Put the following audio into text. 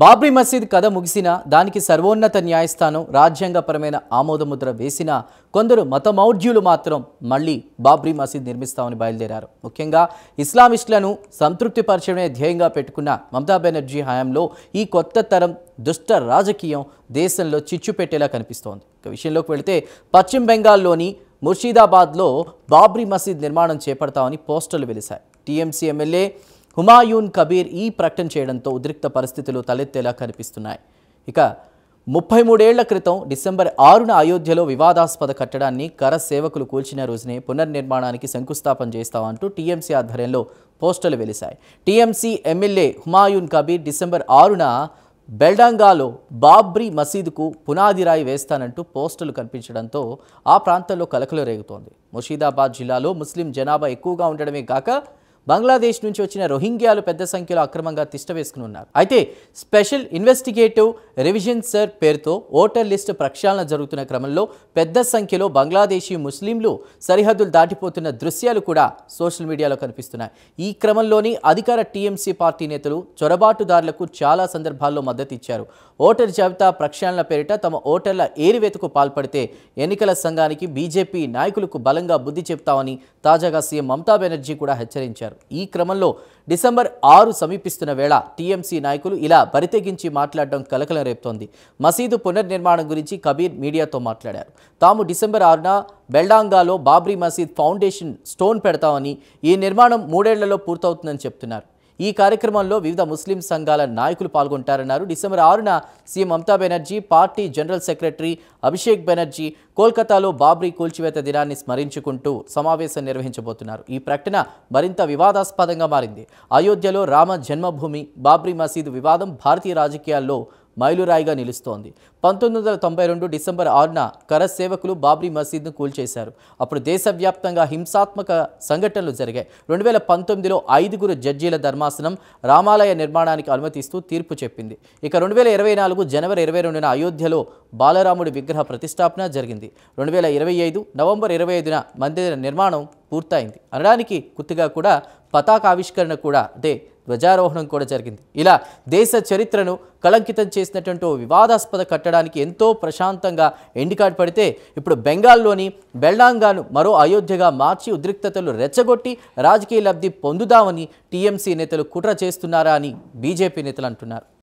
బాబ్రీ మసీద్ కథ ముగిసినా దానికి సర్వోన్నత న్యాయస్థానం రాజ్యాంగపరమైన ఆమోదముద్ర వేసినా కొందరు మతమౌఢ్యులు మాత్రం మళ్ళీ బాబ్రీ మసీద్ నిర్మిస్తామని బయలుదేరారు. ముఖ్యంగా ఇస్లామిస్టులను సంతృప్తిపరచడమే ధ్యేయంగా పెట్టుకున్న మమతా బెనర్జీ హయాంలో ఈ కొత్త తరం దుష్ట రాజకీయం దేశంలో చిచ్చు పెట్టేలా కనిపిస్తోంది. ఇక విషయంలోకి వెళితే పశ్చిమ బెంగాల్లోని ముర్షిదాబాద్లో బాబ్రీ మసీద్ నిర్మాణం చేపడతామని పోస్టర్లు వెలిశాయి. టీఎంసీ ఎమ్మెల్యే హుమాయూన్ కబీర్ ఈ ప్రకటన చేయడంతో ఉద్రిక్త పరిస్థితులు తలెత్తేలా కనిపిస్తున్నాయి. ఇక 33 ఏళ్ల క్రితం డిసెంబర్ 6న అయోధ్యలో వివాదాస్పద కట్టడాన్ని కర సేవకులు కూల్చిన రోజునే పునర్నిర్మాణానికి శంకుస్థాపన చేస్తామంటూ టీఎంసీ ఆధ్వర్యంలో పోస్టర్లు వెలిశాయి. TMC MLA Humayun Kabir December 6న బెల్డాంగాలో బాబ్రీ మసీదుకు పునాది రాయి వేస్తానంటూ పోస్టర్లు కనిపించడంతో ఆ ప్రాంతంలో కలకలం రేగుతోంది. ముర్షిదాబాద్ జిల్లాలో ముస్లిం జనాభా ఎక్కువగా ఉండడమే కాక బంగ్లాదేశ్ నుంచి వచ్చిన రోహింగ్యాలు పెద్ద సంఖ్యలో అక్రమంగా తిష్టవేసుకుని ఉన్నారు. అయితే స్పెషల్ ఇన్వెస్టిగేటివ్ రివిజన్ సర్ పేరుతో ఓటర్ లిస్టు ప్రక్షాళన జరుగుతున్న క్రమంలో పెద్ద సంఖ్యలో బంగ్లాదేశీ ముస్లింలు సరిహద్దులు దాటిపోతున్న దృశ్యాలు కూడా సోషల్ మీడియాలో కనిపిస్తున్నాయి. ఈ క్రమంలోని అధికార టీఎంసీ పార్టీ నేతలు చొరబాటుదారులకు చాలా సందర్భాల్లో మద్దతు ఇచ్చారు. ఓటర్ జాబితా ప్రక్షాళన పేరిట తమ ఓటర్ల ఏరివేతకు పాల్పడితే ఎన్నికల సంఘానికి బీజేపీ నాయకులకు బలంగా బుద్ధి చెప్తామని తాజాగా సీఎం మమతా బెనర్జీ కూడా హెచ్చరించారు. ఈ క్రమంలో డిసెంబర్ 6 సమీపిస్తున్న వేళ టీఎంసీ నాయకులు ఇలా బరితెగించి మాట్లాడడం కలకలం రేపుతోంది. మసీదు పునర్నిర్మాణం గురించి కబీర్ మీడియాతో మాట్లాడారు. తాము డిసెంబర్ 6న బెల్డాంగాలో బాబ్రీ మసీద్ ఫౌండేషన్ స్టోన్ పెడతామని, ఈ నిర్మాణం 3 ఏళ్లలో పూర్తవుతుందని చెప్తున్నారు. ఈ కార్యక్రమంలో వివిధ ముస్లిం సంఘాల నాయకులు పాల్గొంటారన్నారు. డిసెంబర్ 6న CM Mamata Banerjee, party general secretary Abhishek Banerjee కోల్కతాలో బాబ్రీ కూల్చివేత దినాన్ని స్మరించుకుంటూ సమావేశం నిర్వహించబోతున్నారు. ఈ ప్రకటన మరింత వివాదాస్పదంగా మారింది. అయోధ్యలో రామ జన్మభూమి బాబ్రీ మసీదు వివాదం భారతీయ రాజకీయాల్లో మైలురాయిగా నిలుస్తోంది. 1992 డిసెంబర్ 6న కర సేవకులు బాబ్రీ మసీద్ను కూల్చేశారు. అప్పుడు దేశవ్యాప్తంగా హింసాత్మక సంఘటనలు జరిగాయి. 2019లో 5 జడ్జీల ధర్మాసనం రామాలయ నిర్మాణానికి అనుమతిస్తూ తీర్పు చెప్పింది. ఇక 2024 జనవరి 22న అయోధ్యలో బాలరాముడి విగ్రహ ప్రతిష్టాపన జరిగింది. 2025 నవంబర్ 25న మందిర నిర్మాణం పూర్తయింది అనడానికి గుర్తుగా కూడా పతాకావిష్కరణ కూడా ధ్వజారోహణం కూడా జరిగింది. ఇలా దేశ చరిత్రను కళంకితం చేసినటువంటి వివాదాస్పద కట్టడానికి ఎంతో ప్రశాంతంగా ఎండికాటు పడితే ఇప్పుడు బెంగాల్లోని బెల్డాంగాను మరో అయోధ్యగా మార్చి ఉద్రిక్తతలు రెచ్చగొట్టి రాజకీయ లబ్ధి పొందుదామని టీఎంసీ నేతలు కుట్ర చేస్తున్నారా అని బీజేపీ నేతలు అంటున్నారు.